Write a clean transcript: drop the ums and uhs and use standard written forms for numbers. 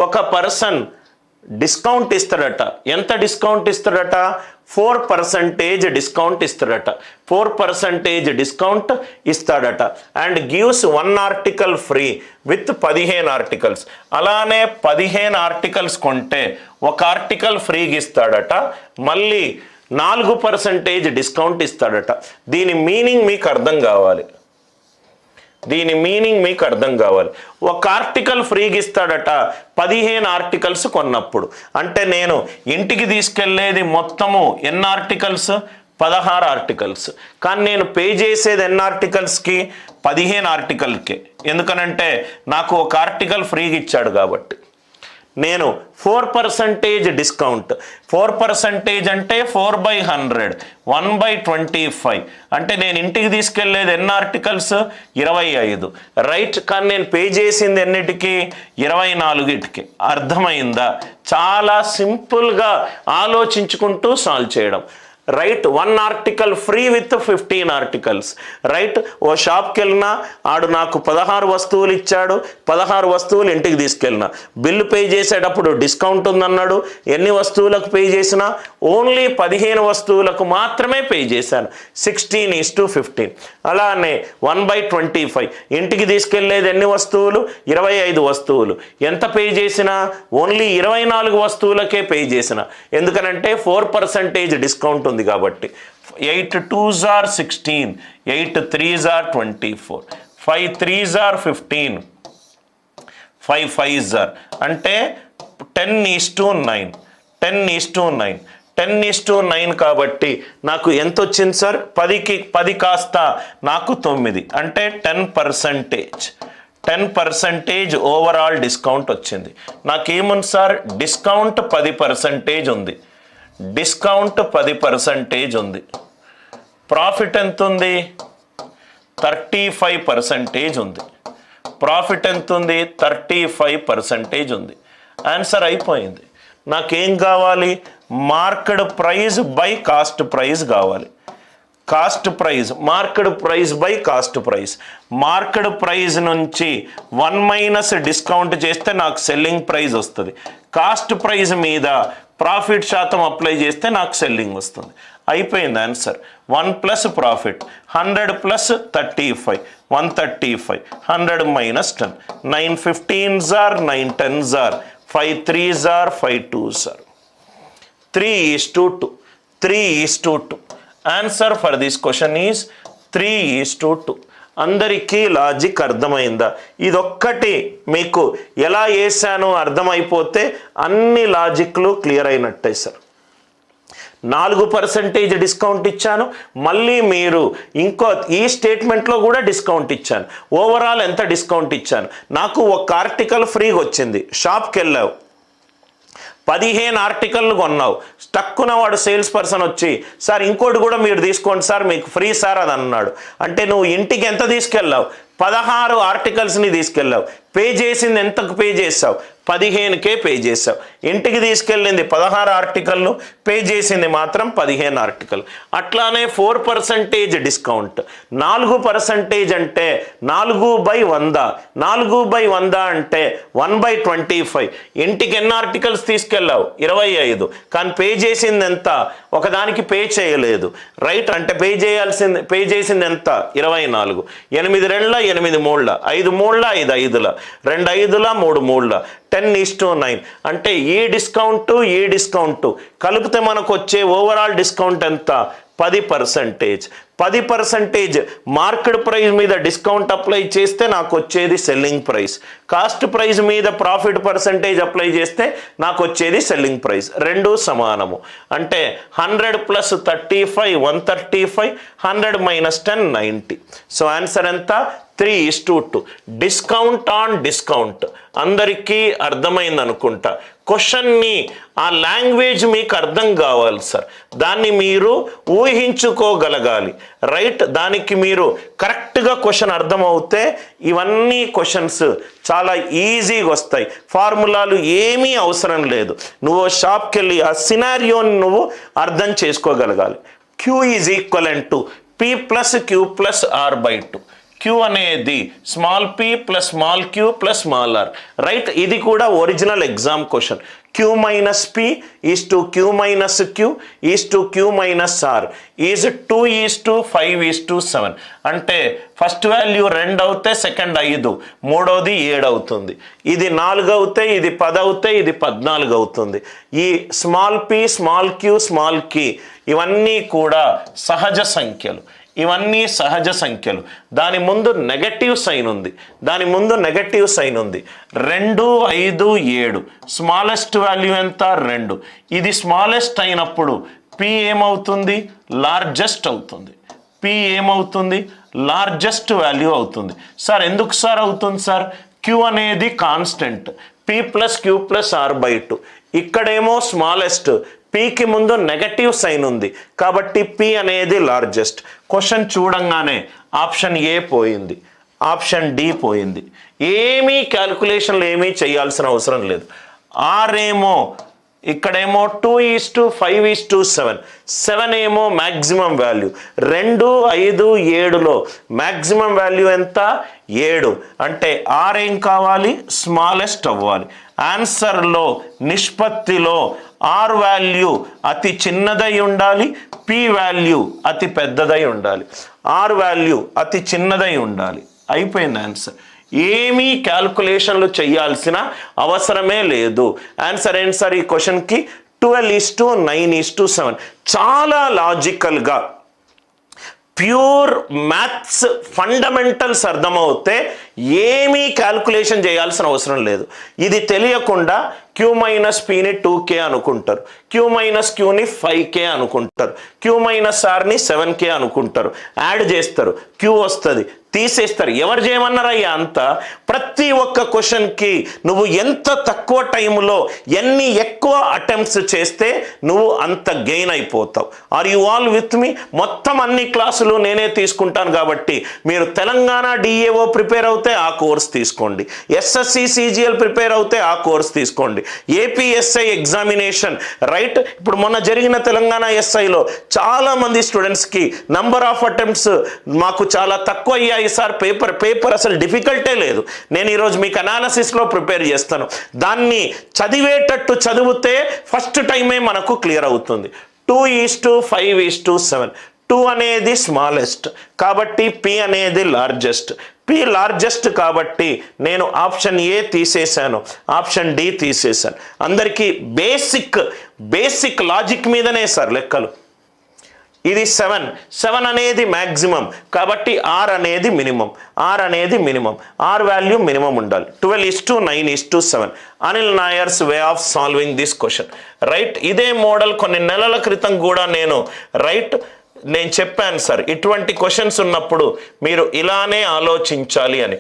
ఒక person discount ఇస్తాడట. ఎంత డిస్కౌంట్ ఇస్తాడట? 4% డిస్కౌంట్ ఇస్తాడట. 4% డిస్కౌంట్ ఇస్తాడట. And gives 1 article free with 15 articles. అలానే 15 ఆర్టికల్స్ కొంటే 1 ఆర్టికల్ ఫ్రీగా ఇస్తాడట. మళ్ళీ 4% డిస్కౌంట్ ఇస్తాడట. దీని మీనింగ్ మీకు అర్థం కావాలి. ఒక ఆర్టికల్ ఫ్రీగా ఇస్తాడట 15 ఆర్టికల్స్ కొన్నప్పుడు. అంటే నేను ఇంటికి తీసుకెళ్లేది మొత్తము ఎన్ని ఆర్టికల్స్? 16 ఆర్టికల్స్. కానీ నేను పే చేసేది ఎన్ని ఆర్టికల్స్కి? 15 ఆర్టికల్కే. ఎందుకనంటే నాకు 1 ఆర్టికల్ ఫ్రీగా ఇచ్చాడు కాబట్టి. నేను 4% డిస్కౌంట్. 4% అంటే 4/100, 1/25. అంటే నేను ఇంటికి తీసుకెళ్లేది ఎన్ని ఆర్టికల్స్? 25. రైట్. కానీ నేను పే చేసింది ఎన్నిటికి? 24కి. అర్థమైందా? చాలా సింపుల్గా ఆలోచించుకుంటూ సాల్వ్ చేయడం. Right. 1 article free with 15 articles. Right. ఓ షాప్కి వెళ్ళినా ఆడు నాకు 16 వస్తువులు ఇచ్చాడు. 16 వస్తువులు ఇంటికి తీసుకెళ్ళినా బిల్లు పే చేసేటప్పుడు డిస్కౌంట్ ఉందన్నాడు. ఎన్ని వస్తువులకు పే చేసినా? ఓన్లీ 15 వస్తువులకు మాత్రమే పే చేశాను. 16:15. అలానే 1/25. ఇంటికి తీసుకెళ్లేది ఎన్ని వస్తువులు? 25 వస్తువులు. ఎంత పే చేసినా? ఓన్లీ 24 వస్తువులకే పే చేసిన. ఎందుకనంటే 4% డిస్కౌంట్ ఉంది కాబట్టి. 8 2s are 16, 8 3s are 24, 5 3s are 15, 5 5s are అంటే 10:9. 10:9. 10:9 కాబట్టి నాకు ఎంత వచ్చింది సార్? 10కి 10 కాస్త నాకు 9 అంటే 10%. 10% ఓవరాల్ డిస్కౌంట్ వచ్చింది. నాకేముంది సార్? డిస్కౌంట్ 10% ఉంది. డిస్కౌంట్ 10% ఉంది. ప్రాఫిట్ ఎంత ఉంది? 35% ఉంది. ప్రాఫిట్ ఎంత ఉంది? 35% ఉంది. ఆన్సర్ అయిపోయింది. నాకేం కావాలి? Market price by cost price కావాలి. Cost price, market price by cost price. Market price నుంచి 1 - డిస్కౌంట్ చేస్తే నాకు సెల్లింగ్ ప్రైస్ వస్తుంది. కాస్ట్ ప్రైస్ మీద ప్రాఫిట్ శాతం అప్లై చేస్తే నాకు సెల్లింగ్ వస్తుంది. అయిపోయింది answer. 1 + profit 100 + 35, 135. 100 - 10, 9 15s are 9 10s are 5 3s are 5 2s are 3:2. 3:2. Answer for this question is 3:2. అందరికీ లాజిక్ అర్థమైందా? ఇదొక్కటి మీకు ఎలా వేసానో అర్థమైపోతే అన్ని లాజిక్లు క్లియర్ అయినట్టే సార్. 4% డిస్కౌంట్ ఇచ్చాను. మళ్ళీ మీరు ఇంకో ఈ స్టేట్మెంట్లో కూడా డిస్కౌంట్ ఇచ్చాను. ఓవరాల్ ఎంత డిస్కౌంట్ ఇచ్చాను? నాకు 1 ఆర్టికల్ ఫ్రీగా వచ్చింది. షాప్కి వెళ్ళావు, 15 ఆర్టికల్లు కొన్నావు. స్టక్కున వాడు సేల్స్ పర్సన్ వచ్చి, సార్ ఇంకోటి కూడా మీరు తీసుకోండి సార్, మీకు ఫ్రీ సార్ అని అన్నాడు. అంటే నువ్వు ఇంటికి ఎంత తీసుకెళ్ళావు? 16 ఆర్టికల్స్ని తీసుకెళ్ళావు. పే చేసింది ఎంతకు పే చేసావు? 15కే పే చేసావు. ఇంటికి తీసుకెళ్ళింది 16 ఆర్టికల్ను, పే చేసింది మాత్రం 15 ఆర్టికల్. అట్లానే 4% డిస్కౌంట్. 4% అంటే 4/100. 4/100 అంటే 1/25. ఇంటికి ఎన్ని ఆర్టికల్స్ తీసుకెళ్ళావు? 25. కానీ పే చేసింది ఎంత? ఒకదానికి పే చేయలేదు. రైట్. అంటే పే చేసింది ఎంత? 24. 8 2 8 3 5 3 5 5 2 5 3 3 10:9. అంటే ఈ డిస్కౌంట్ కలిపితే మనకు వచ్చే ఓవరాల్ డిస్కౌంట్ ఎంత? 10%. 10% మార్కెట్ ప్రైస్ మీద డిస్కౌంట్ అప్లై చేస్తే నాకు వచ్చేది సెల్లింగ్ ప్రైస్. కాస్ట్ ప్రైస్ మీద ప్రాఫిట్ పర్సంటేజ్ అప్లై చేస్తే నాకు వచ్చేది సెల్లింగ్ ప్రైస్. రెండూ సమానము. అంటే 100 + 35 135, 100 - 10 90. సో ఆన్సర్ ఎంత? 3:2. డిస్కౌంట్ ఆన్ డిస్కౌంట్ అందరికీ అర్థమైంది అనుకుంటా. క్వశ్చన్ని ఆ లాంగ్వేజ్ మీకు అర్థం కావాలి సార్. దాన్ని మీరు ఊహించుకోగలగాలి. రైట్. దానికి మీరు కరెక్ట్గా క్వశ్చన్ అర్థమవుతే ఇవన్నీ క్వశ్చన్స్ చాలా ఈజీగా వస్తాయి. ఫార్ములాలు ఏమీ అవసరం లేదు. నువ్వు షాప్కి వెళ్ళి ఆ సినారియోని నువ్వు అర్థం చేసుకోగలగాలి. Q = P + Q + R/2. Q అనేది small p plus small q plus small r, right. ఇది కూడా original exam question. q minus p is to q minus q is to q minus r is 2:5:7. అంటే first value 2 అవుతే second 5, మూడోది 7 అవుతుంది. ఇది 4 అవుతే ఇది 10 అవుతే ఇది 14 అవుతుంది. ఈ small p small q small k ఇవన్నీ కూడా సహజ సంఖ్యలు. ఇవన్నీ సహజ సంఖ్యలు. దాని ముందు నెగటివ్ సైన్ ఉంది, 2, 5, 7. స్మాలెస్ట్ వాల్యూ ఎంత? 2. ఇది స్మాలెస్ట్ అయినప్పుడు p ఏమవుతుంది? లార్జెస్ట్ అవుతుంది. p ఏమవుతుంది? లార్జెస్ట్ వాల్యూ అవుతుంది. సార్ ఎందుకు సార్ అవుతుంది సార్? q అనేది constant, p plus q plus r/2. ఇక్కడేమో స్మాలెస్ట్, పీకి ముందు నెగటివ్ సైన్ ఉంది కాబట్టి p అనేది లార్జెస్ట్. క్వశ్చన్ చూడంగానే ఆప్షన్ ఏ పోయింది, ఆప్షన్ డి పోయింది. ఏమీ క్యాల్కులేషన్లు ఏమీ చేయాల్సిన అవసరం లేదు. ఆర్ ఏమో ఇక్కడేమో 2:5:7. 7 ఏమో మ్యాక్సిమం వాల్యూ. 2, 5, 7లో మ్యాక్సిమం వాల్యూ ఎంత? 7. అంటే ఆర్ ఏం కావాలి? స్మాలెస్ట్ అవ్వాలి. ఆన్సర్లో నిష్పత్తిలో ఆర్ వాల్యూ అతి చిన్నదై ఉండాలి, పి వాల్యూ అతి పెద్దదై ఉండాలి. ఆర్ వాల్యూ అతి చిన్నదై ఉండాలి. అయిపోయింది ఆన్సర్. ఏమీ క్యాల్కులేషన్లు చేయాల్సిన అవసరమే లేదు. ఆన్సర్ ఏంటి సార్ ఈ క్వశ్చన్కి? 12:9:7. చాలా లాజికల్గా ప్యూర్ మ్యాథ్స్ ఫండమెంటల్స్ అర్థమవుతే ఏమీ క్యాల్కులేషన్ చేయాల్సిన అవసరం లేదు. ఇది తెలియకుండా q మైనస్ pని 2k అనుకుంటారు, q మైనస్ qని 5k అనుకుంటారు, q మైనస్ rని 7k అనుకుంటారు. యాడ్ చేస్తారు, q వస్తుంది, తీసేస్తారు. ఎవరు చేయమన్నారయ్యా అంతా? ప్రతి ఒక్క క్వశ్చన్కి నువ్వు ఎంత తక్కువ టైంలో ఎన్ని ఎక్కువ అటెంప్ట్స్ చేస్తే నువ్వు అంత గెయిన్ అయిపోతావు. Are you all with me? మొత్తం అన్ని క్లాసులు నేనే తీసుకుంటాను కాబట్టి మీరు తెలంగాణ డిఏఓ ప్రిపేర్ అవుతే ఆ కోర్స్ తీసుకోండి, ఎస్ఎస్సి సిజిఎల్ ప్రిపేర్ అవుతే ఆ కోర్స్ తీసుకోండి, ఏపీఎస్ఐ ఎగ్జామినేషన్, రైట్. ఇప్పుడు మొన్న జరిగిన తెలంగాణ ఎస్ఐలో చాలా మంది స్టూడెంట్స్కి నంబర్ ఆఫ్ అటెంప్ట్స్ మాకు చాలా తక్కువ అయ్యాయి సార్, పేపర్ అసలు డిఫికల్టే లేదు. నేను ఈరోజు మీకు అనాలసిస్లో ప్రిపేర్ చేస్తాను. దాన్ని చదివేటట్టు చదివితే ఫస్ట్ టైమే మనకు క్లియర్ అవుతుంది. 2:5:7. 2 అనేది స్మాలెస్ట్ కాబట్టి p అనేది లార్జెస్ట్. p లార్జెస్ట్ కాబట్టి నేను ఆప్షన్ ఏ తీసేశాను, ఆప్షన్ డి తీసేశాను. అందరికీ బేసిక్ లాజిక్ మీదనే సార్ లెక్కలు. ఇది 7 అనేది మ్యాక్సిమం కాబట్టి ఆర్ అనేది మినిమం, ఆర్ వాల్యూ మినిమం ఉండాలి. 12:9:7. Anil Nair's way of solving this question, right. ఇదే మోడల్ కొన్ని నెలల క్రితం కూడా నేను చెప్పాను సార్, ఇటువంటి క్వశ్చన్స్ ఉన్నప్పుడు మీరు ఇలానే ఆలోచించాలి అని.